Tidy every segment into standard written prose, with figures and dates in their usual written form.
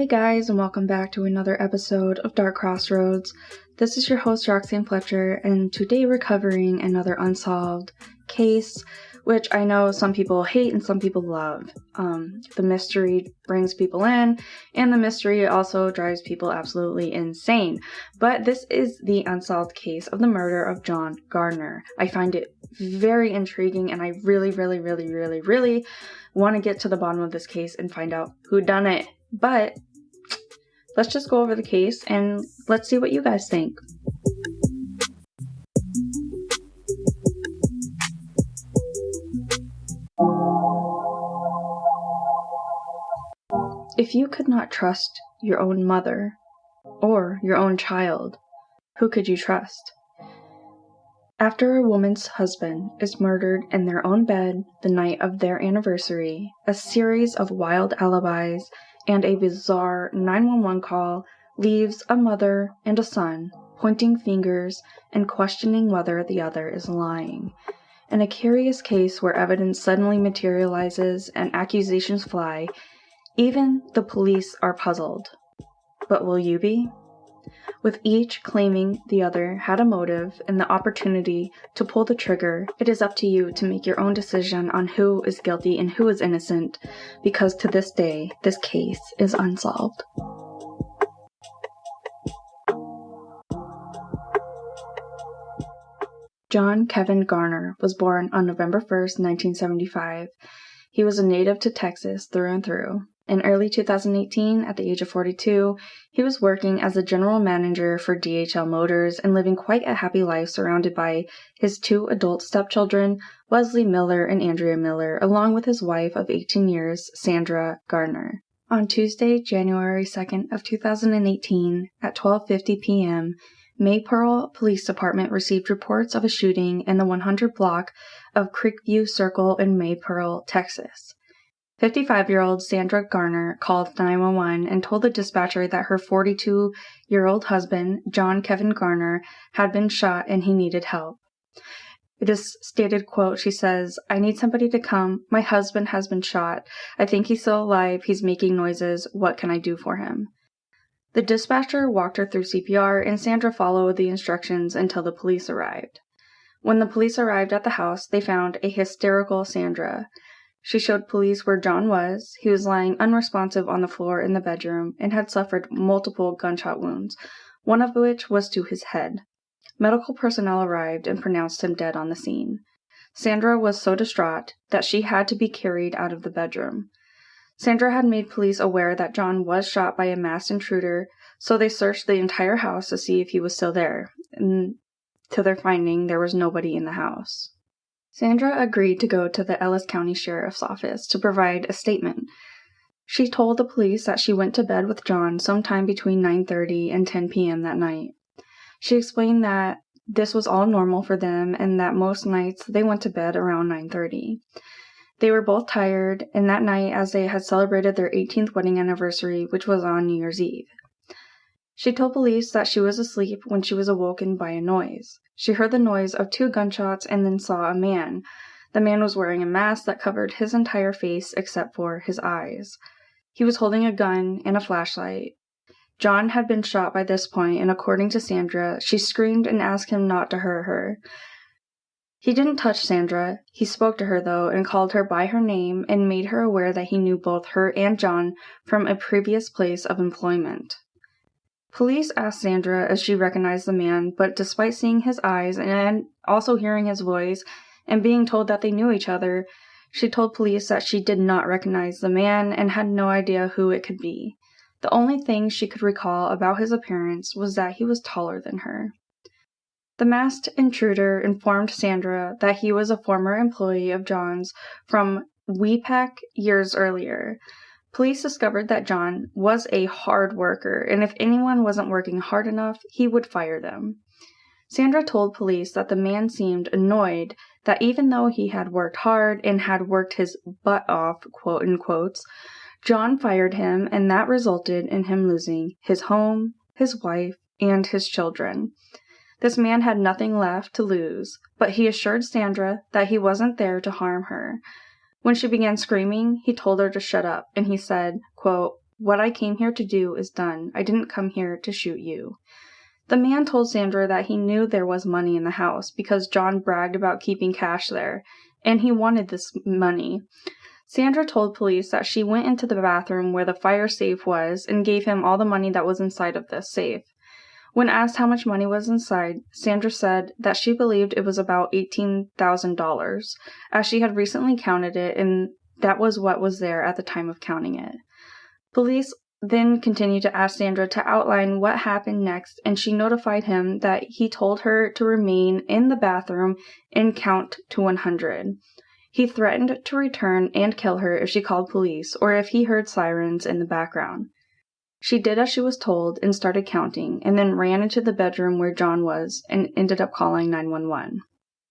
Hey guys, and welcome back to another episode of Dark Crossroads. This is your host Roxanne Fletcher, and today we're covering another unsolved case, which I know some people hate and some people love. The mystery brings people in, and the mystery also drives people absolutely insane. But this is the unsolved case of the murder of Jon Garner. I find it very intriguing, and I really want to get to the bottom of this case and find out who done it. But let's just go over the case and let's see what you guys think. If you could not trust your own mother or your own child, who could you trust? After a woman's husband is murdered in their own bed the night of their anniversary, a series of wild alibis and a bizarre 911 call leaves a mother and a son pointing fingers and questioning whether the other is lying. In a curious case where evidence suddenly materializes and accusations fly, even the police are puzzled. But will you be? With each claiming the other had a motive and the opportunity to pull the trigger, it is up to you to make your own decision on who is guilty and who is innocent, because to this day, this case is unsolved. Jon Kevin Garner was born on November 1st, 1975. He was a native to Texas through and through. In early 2018, at the age of 42, he was working as a general manager for DHL Motors and living quite a happy life surrounded by his two adult stepchildren, Wesley Miller and Andrea Miller, along with his wife of 18 years, Sandra Garner. On Tuesday, January 2nd of 2018, at 12:50 p.m., Maypearl Police Department received reports of a shooting in the 100 block of Creekview Circle in Maypearl, Texas. 55-year-old Sandra Garner called 911 and told the dispatcher that her 42-year-old husband, Jon Kevin Garner, had been shot and he needed help. It is stated, quote, she says, "I need somebody to come. My husband has been shot. I think he's still alive. He's making noises. What can I do for him?" The dispatcher walked her through CPR, and Sandra followed the instructions until the police arrived. When the police arrived at the house, they found a hysterical Sandra. She showed police where Jon was. He was lying unresponsive on the floor in the bedroom and had suffered multiple gunshot wounds, one of which was to his head. Medical personnel arrived and pronounced him dead on the scene. Sandra was so distraught that she had to be carried out of the bedroom. Sandra had made police aware that Jon was shot by a masked intruder, so they searched the entire house to see if he was still there, and to their finding, there was nobody in the house. Sandra agreed to go to the Ellis County Sheriff's Office to provide a statement. She told the police that she went to bed with Jon sometime between 9:30 and 10 p.m. that night. She explained that this was all normal for them and that most nights they went to bed around 9:30. They were both tired, and that night as they had celebrated their 18th wedding anniversary, which was on New Year's Eve. She told police that she was asleep when she was awoken by a noise. She heard the noise of 2 gunshots and then saw a man. The man was wearing a mask that covered his entire face except for his eyes. He was holding a gun and a flashlight. Jon had been shot by this point, and according to Sandra, she screamed and asked him not to hurt her. He didn't touch Sandra. He spoke to her, though, and called her by her name and made her aware that he knew both her and Jon from a previous place of employment. Police asked Sandra if she recognized the man, but despite seeing his eyes and also hearing his voice and being told that they knew each other, she told police that she did not recognize the man and had no idea who it could be. The only thing she could recall about his appearance was that he was taller than her. The masked intruder informed Sandra that he was a former employee of Jon's from WePack years earlier. Police discovered that Jon was a hard worker, and if anyone wasn't working hard enough, he would fire them. Sandra told police that the man seemed annoyed that even though he had worked hard and had worked his butt off, quote in quotes, Jon fired him, and that resulted in him losing his home, his wife, and his children. This man had nothing left to lose, but he assured Sandra that he wasn't there to harm her. When she began screaming, he told her to shut up, and he said, quote, What I came here to do is done. I didn't come here to shoot you. The man told Sandra that he knew there was money in the house because Jon bragged about keeping cash there, and he wanted this money. Sandra told police that she went into the bathroom where the fire safe was and gave him all the money that was inside of this safe. When asked how much money was inside, Sandra said that she believed it was about $18,000, as she had recently counted it, and that was what was there at the time of counting it. Police then continued to ask Sandra to outline what happened next, and she notified him that he told her to remain in the bathroom and count to 100. He threatened to return and kill her if she called police or if he heard sirens in the background. She did as she was told and started counting, and then ran into the bedroom where Jon was and ended up calling 911.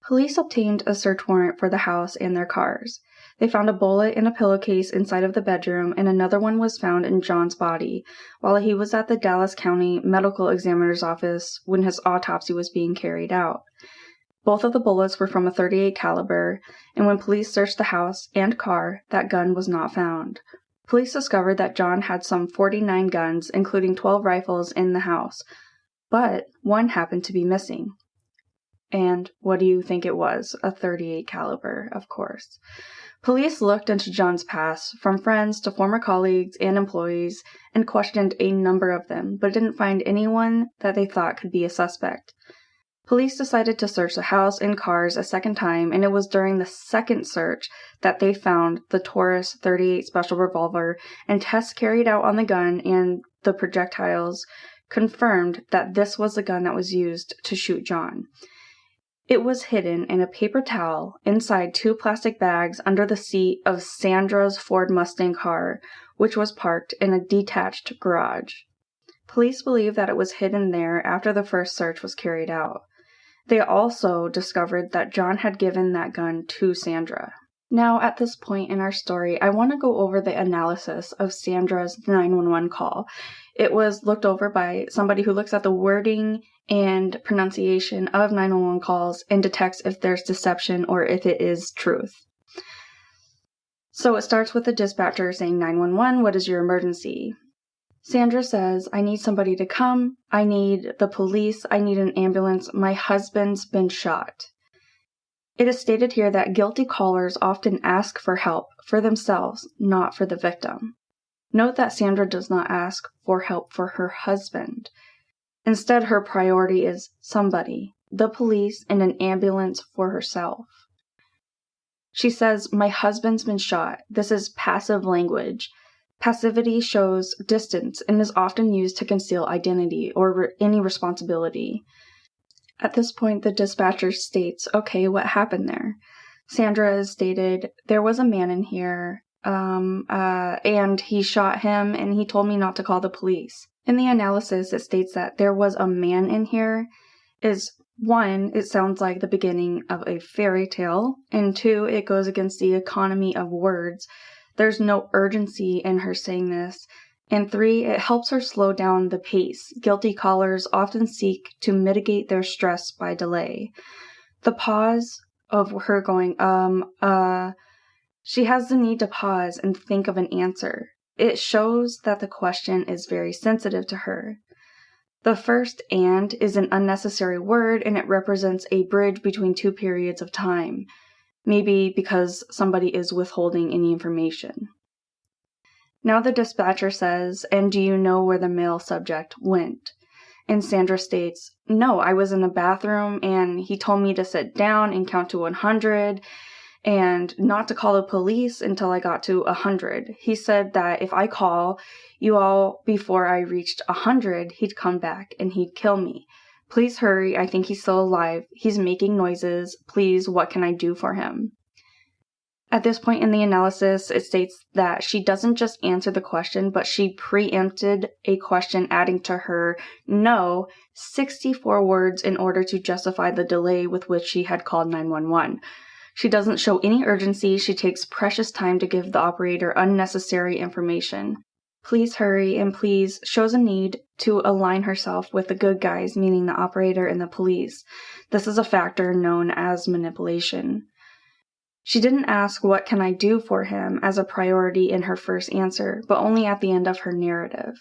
Police obtained a search warrant for the house and their cars. They found a bullet in a pillowcase inside of the bedroom, and another one was found in Jon's body while he was at the Dallas County Medical Examiner's office when his autopsy was being carried out. Both of the bullets were from a .38 caliber, and when police searched the house and car, that gun was not found. Police discovered that Jon had some 49 guns, including 12 rifles, in the house, but one happened to be missing. And what do you think it was? A .38 caliber, of course. Police looked into Jon's past, from friends to former colleagues and employees, and questioned a number of them, but didn't find anyone that they thought could be a suspect. Police decided to search the house and cars a second time, and it was during the second search that they found the Taurus .38 special revolver, and tests carried out on the gun and the projectiles confirmed that this was the gun that was used to shoot Jon. It was hidden in a paper towel inside 2 plastic bags under the seat of Sandra's Ford Mustang car, which was parked in a detached garage. Police believe that it was hidden there after the first search was carried out. They also discovered that Jon had given that gun to Sandra. Now, at this point in our story, I want to go over the analysis of Sandra's 911 call. It was looked over by somebody who looks at the wording and pronunciation of 911 calls and detects if there's deception or if it is truth. So it starts with the dispatcher saying, 911, what is your emergency? Sandra says, I need somebody to come. I need the police. I need an ambulance. My husband's been shot. It is stated here that guilty callers often ask for help for themselves, not for the victim. Note that Sandra does not ask for help for her husband. Instead, her priority is somebody, the police, and an ambulance for herself. She says, my husband's been shot. This is passive language. Passivity shows distance and is often used to conceal identity or any responsibility. At this point, the dispatcher states, okay, what happened there? Sandra has stated, there was a man in here, and he shot him, and he told me not to call the police. In the analysis, it states that there was a man in here is, 1, it sounds like the beginning of a fairy tale, and 2, it goes against the economy of words. There's no urgency in her saying this. And 3, it helps her slow down the pace. Guilty callers often seek to mitigate their stress by delay. The pause of her going, she has the need to pause and think of an answer. It shows that the question is very sensitive to her. The first "and" is an unnecessary word, and it represents a bridge between 2 periods of time. Maybe because somebody is withholding any information. Now the dispatcher says, and do you know where the male subject went? And Sandra states, no, I was in the bathroom and he told me to sit down and count to 100 and not to call the police until I got to 100. He said that if I call you all before I reached 100, he'd come back and he'd kill me. Please hurry, I think he's still alive. He's making noises. Please, what can I do for him? At this point in the analysis, it states that she doesn't just answer the question, but she preempted a question, adding to her no 64 words in order to justify the delay with which she had called 911. She doesn't show any urgency. She takes precious time to give the operator unnecessary information. Please hurry, and please shows a need to align herself with the good guys, meaning the operator and the police. This is a factor known as manipulation. She didn't ask what can I do for him as a priority in her first answer, but only at the end of her narrative.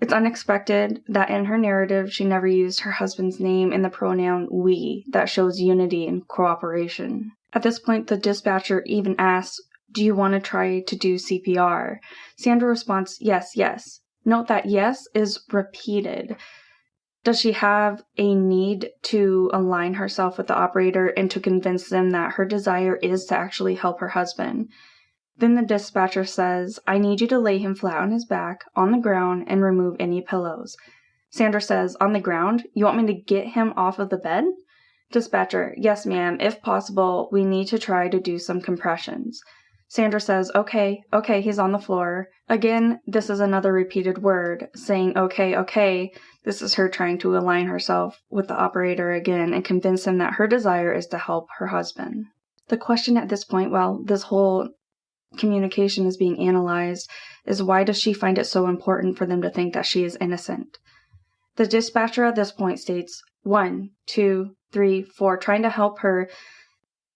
It's unexpected that in her narrative she never used her husband's name in the pronoun we that shows unity and cooperation. At this point, the dispatcher even asks, "Do you want to try to do CPR?" Sandra responds, "Yes, yes." Note that yes is repeated. Does she have a need to align herself with the operator and to convince them that her desire is to actually help her husband? Then the dispatcher says, "I need you to lay him flat on his back, on the ground, and remove any pillows." Sandra says, "On the ground? You want me to get him off of the bed?" Dispatcher, "Yes, ma'am. If possible, we need to try to do some compressions." Sandra says, okay, he's on the floor. Again, this is another repeated word, saying okay. This is her trying to align herself with the operator again and convince him that her desire is to help her husband. The question at this point, while this whole communication is being analyzed, is why does she find it so important for them to think that she is innocent? The dispatcher at this point states 1, 2, 3, 4, trying to help her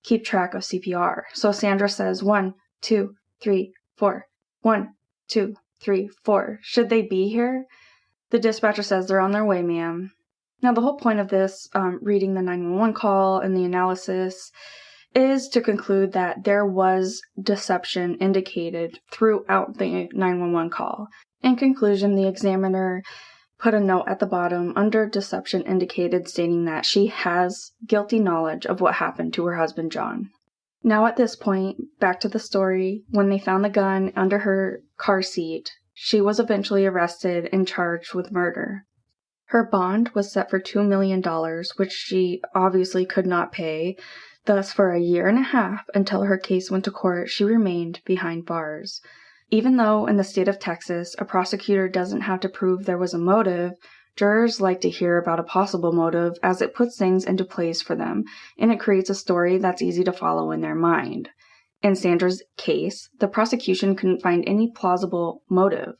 keep track of CPR. So Sandra says 1, 2, 3, 4. 1, 2, 3, 4. Should they be here? The dispatcher says they're on their way, ma'am. Now, the whole point of this, reading the 911 call and the analysis, is to conclude that there was deception indicated throughout the 911 call. In conclusion, the examiner put a note at the bottom under deception indicated stating that she has guilty knowledge of what happened to her husband, Jon. Now at this point, back to the story, when they found the gun under her car seat, she was eventually arrested and charged with murder. Her bond was set for $2 million, which she obviously could not pay. Thus, for a year and a half until her case went to court, she remained behind bars. Even though in the state of Texas, a prosecutor doesn't have to prove there was a motive, jurors like to hear about a possible motive as it puts things into place for them, and it creates a story that's easy to follow in their mind. In Sandra's case, the prosecution couldn't find any plausible motive.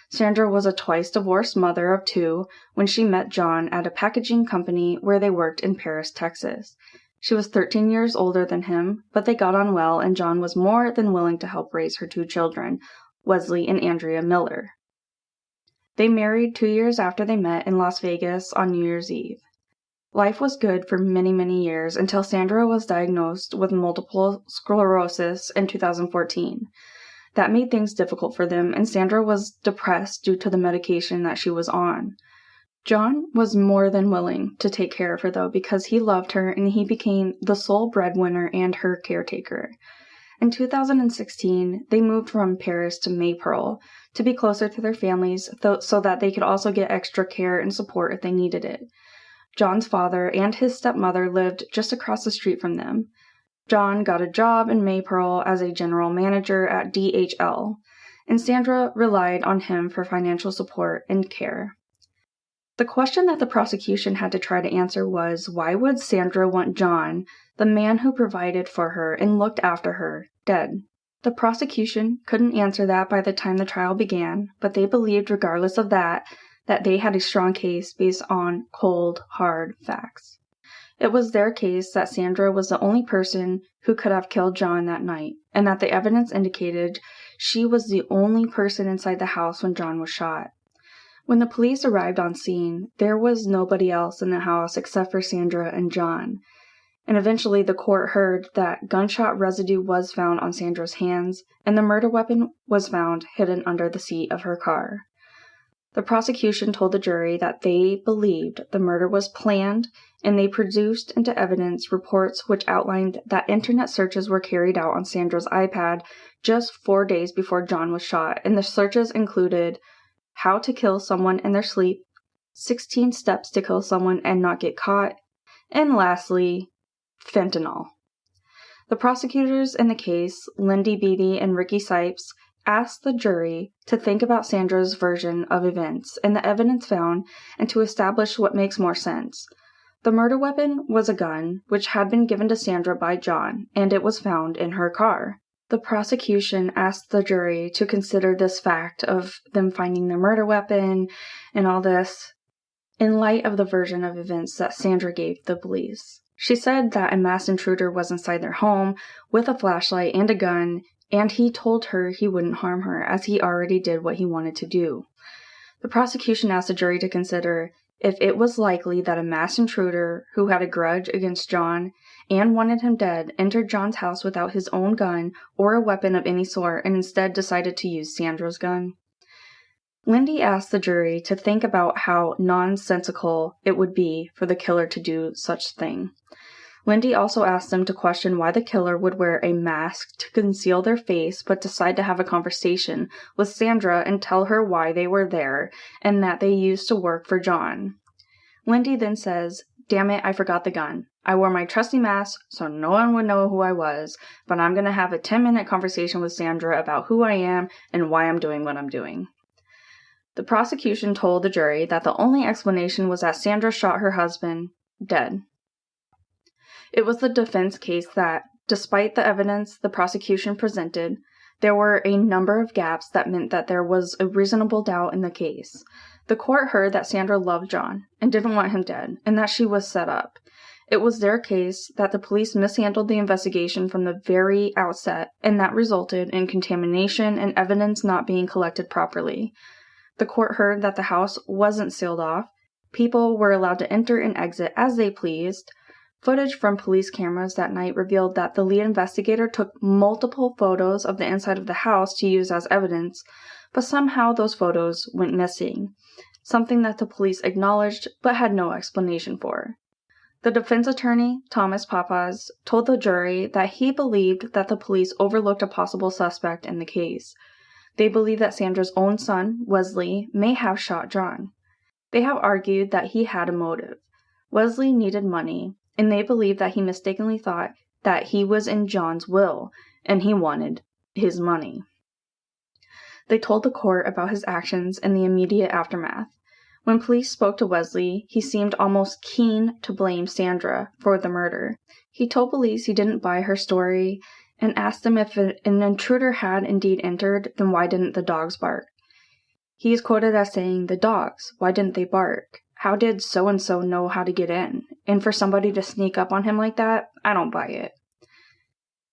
Sandra was a twice-divorced mother of 2 when she met Jon at a packaging company where they worked in Paris, Texas. She was 13 years older than him, but they got on well, and Jon was more than willing to help raise her 2 children, Wesley and Andrea Miller. They married 2 years after they met in Las Vegas on New Year's Eve. Life was good for many, many years until Sandra was diagnosed with multiple sclerosis in 2014. That made things difficult for them, and Sandra was depressed due to the medication that she was on. Jon was more than willing to take care of her, though, because he loved her and he became the sole breadwinner and her caretaker. In 2016, they moved from Paris to Maypearl to be closer to their families so that they could also get extra care and support if they needed it. Jon's father and his stepmother lived just across the street from them. Jon got a job in Maypearl as a general manager at DHL, and Sandra relied on him for financial support and care. The question that the prosecution had to try to answer was, why would Sandra want Jon, the man who provided for her and looked after her, dead? The prosecution couldn't answer that by the time the trial began, but they believed, regardless of that they had a strong case based on cold, hard facts. It was their case that Sandra was the only person who could have killed Jon that night, and that the evidence indicated she was the only person inside the house when Jon was shot. When the police arrived on scene, there was nobody else in the house except for Sandra and Jon. And eventually the court heard that gunshot residue was found on Sandra's hands, and the murder weapon was found hidden under the seat of her car. The prosecution told the jury that they believed the murder was planned, and they produced into evidence reports which outlined that internet searches were carried out on Sandra's iPad just 4 days before Jon was shot, and the searches included how to kill someone in their sleep, 16 steps to kill someone and not get caught, and lastly, fentanyl. The prosecutors in the case, Lindy Beatty and Ricky Sipes, asked the jury to think about Sandra's version of events and the evidence found and to establish what makes more sense. The murder weapon was a gun, which had been given to Sandra by Jon, and it was found in her car. The prosecution asked the jury to consider this fact of them finding the murder weapon and all this in light of the version of events that Sandra gave the police. She said that a masked intruder was inside their home with a flashlight and a gun, and he told her he wouldn't harm her as he already did what he wanted to do. The prosecution asked the jury to consider if it was likely that a masked intruder who had a grudge against Jon and wanted him dead entered Jon's house without his own gun or a weapon of any sort and instead decided to use Sandra's gun. Lindy asked the jury to think about how nonsensical it would be for the killer to do such thing. Lindy also asked them to question why the killer would wear a mask to conceal their face but decide to have a conversation with Sandra and tell her why they were there and that they used to work for Jon. Lindy then says, "Damn it, I forgot the gun. I wore my trusty mask so no one would know who I was, but I'm going to have a 10-minute conversation with Sandra about who I am and why I'm doing what I'm doing." The prosecution told the jury that the only explanation was that Sandra shot her husband dead. It was the defense case that, despite the evidence the prosecution presented, there were a number of gaps that meant that there was a reasonable doubt in the case. The court heard that Sandra loved Jon and didn't want him dead, and that she was set up. It was their case that the police mishandled the investigation from the very outset, and that resulted in contamination and evidence not being collected properly. The court heard that the house wasn't sealed off. People were allowed to enter and exit as they pleased. Footage from police cameras that night revealed that the lead investigator took multiple photos of the inside of the house to use as evidence, but somehow those photos went missing, something that the police acknowledged but had no explanation for. The defense attorney, Thomas Papas, told the jury that he believed that the police overlooked a possible suspect in the case. They believe that Sandra's own son, Wesley, may have shot Jon. They have argued that he had a motive. Wesley needed money, and they believe that he mistakenly thought that he was in Jon's will, and he wanted his money. They told the court about his actions in the immediate aftermath. When police spoke to Wesley, he seemed almost keen to blame Sandra for the murder. He told police he didn't buy her story, and asked them if an intruder had indeed entered, then why didn't the dogs bark? He is quoted as saying, "The dogs, why didn't they bark? How did so-and-so know how to get in? And for somebody to sneak up on him like that, I don't buy it."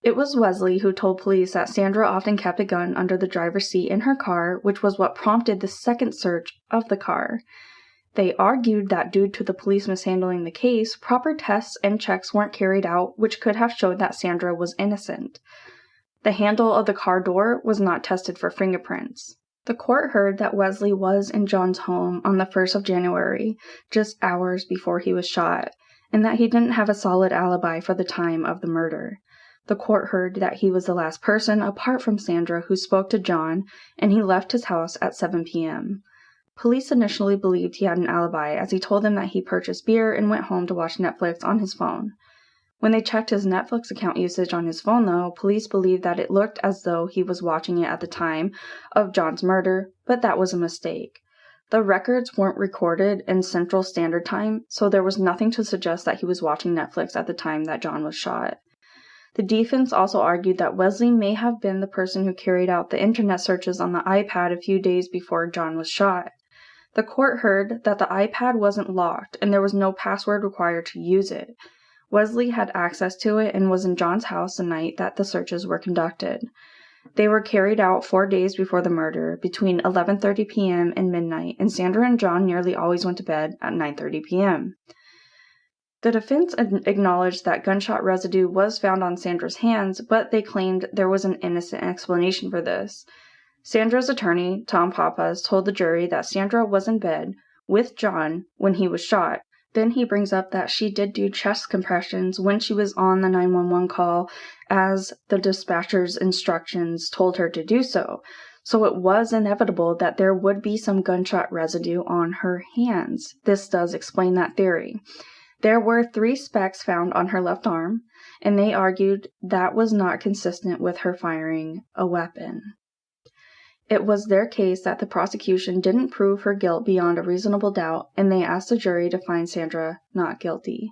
It was Wesley who told police that Sandra often kept a gun under the driver's seat in her car, which was what prompted the second search of the car. They argued that due to the police mishandling the case, proper tests and checks weren't carried out, which could have showed that Sandra was innocent. The handle of the car door was not tested for fingerprints. The court heard that Wesley was in Jon's home on the 1st of January, just hours before he was shot, and that he didn't have a solid alibi for the time of the murder. The court heard that he was the last person apart from Sandra who spoke to Jon, and he left his house at 7 p.m. Police initially believed he had an alibi as he told them that he purchased beer and went home to watch Netflix on his phone. When they checked his Netflix account usage on his phone, though, police believed that it looked as though he was watching it at the time of Jon's murder, but that was a mistake. The records weren't recorded in Central Standard Time, so there was nothing to suggest that he was watching Netflix at the time that Jon was shot. The defense also argued that Wesley may have been the person who carried out the internet searches on the iPad a few days before Jon was shot. The court heard that the iPad wasn't locked and there was no password required to use it. Wesley had access to it and was in Jon's house the night that the searches were conducted. They were carried out 4 days before the murder, between 11:30 p.m. and midnight, and Sandra and Jon nearly always went to bed at 9:30 p.m. The defense acknowledged that gunshot residue was found on Sandra's hands, but they claimed there was an innocent explanation for this. Sandra's attorney, Tom Papas, told the jury that Sandra was in bed with Jon when he was shot. Then he brings up that she did do chest compressions when she was on the 911 call, as the dispatcher's instructions told her to do so. So it was inevitable that there would be some gunshot residue on her hands. This does explain that theory. There were 3 specks found on her left arm, and they argued that was not consistent with her firing a weapon. It was their case that the prosecution didn't prove her guilt beyond a reasonable doubt, and they asked the jury to find Sandra not guilty.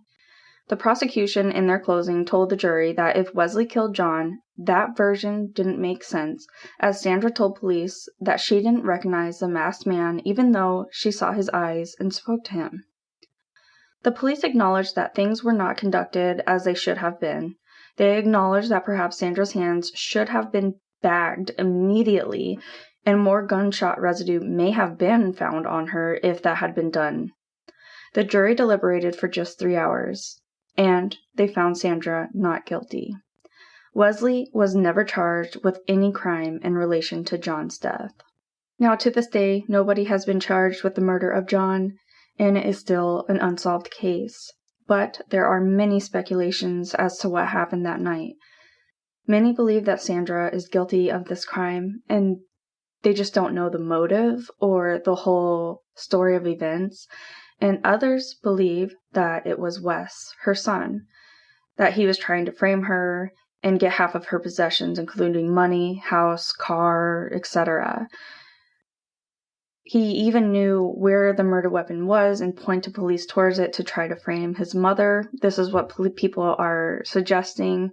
The prosecution, in their closing, told the jury that if Wesley killed Jon, that version didn't make sense, as Sandra told police that she didn't recognize the masked man even though she saw his eyes and spoke to him. The police acknowledged that things were not conducted as they should have been. They acknowledged that perhaps Sandra's hands should have been bagged immediately, and more gunshot residue may have been found on her if that had been done. The jury deliberated for just 3 hours, and they found Sandra not guilty. Wesley was never charged with any crime in relation to Jon's death. Now, to this day, nobody has been charged with the murder of Jon, and it is still an unsolved case. But there are many speculations as to what happened that night. Many believe that Sandra is guilty of this crime, and they just don't know the motive or the whole story of events. And others believe that it was Wes, her son, that he was trying to frame her and get half of her possessions, including money, house, car, etc. He even knew where the murder weapon was and pointed police towards it to try to frame his mother. This is what people are suggesting.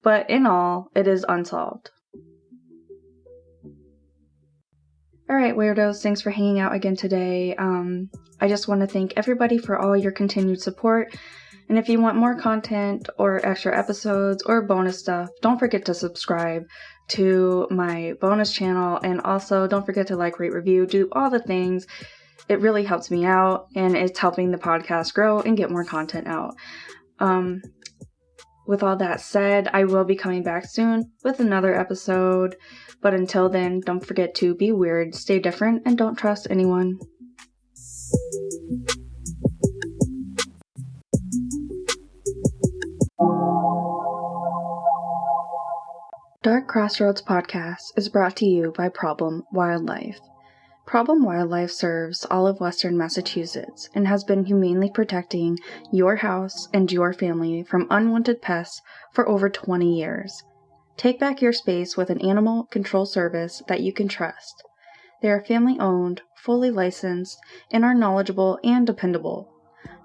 But in all, it is unsolved. Alright, weirdos, thanks for hanging out again today. I just want to thank everybody for all your continued support. And if you want more content or extra episodes or bonus stuff, don't forget to subscribe to my bonus channel. And also don't forget to like, rate, review, do all the things. It really helps me out, and it's helping the podcast grow and get more content out. With all that said, I will be coming back soon with another episode. But until then, don't forget to be weird, stay different, and don't trust anyone. Dark Crossroads Podcast is brought to you by Problem Wildlife. Problem Wildlife serves all of Western Massachusetts and has been humanely protecting your house and your family from unwanted pests for over 20 years. Take back your space with an animal control service that you can trust. They are family-owned, fully licensed, and are knowledgeable and dependable.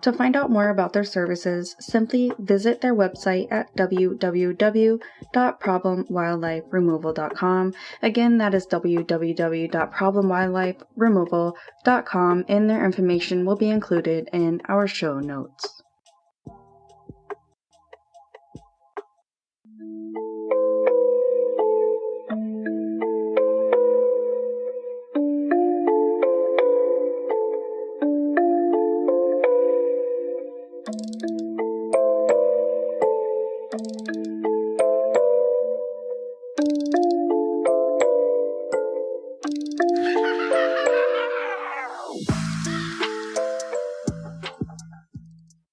To find out more about their services, simply visit their website at www.problemwildliferemoval.com. Again, that is www.problemwildliferemoval.com, and their information will be included in our show notes. Thank you.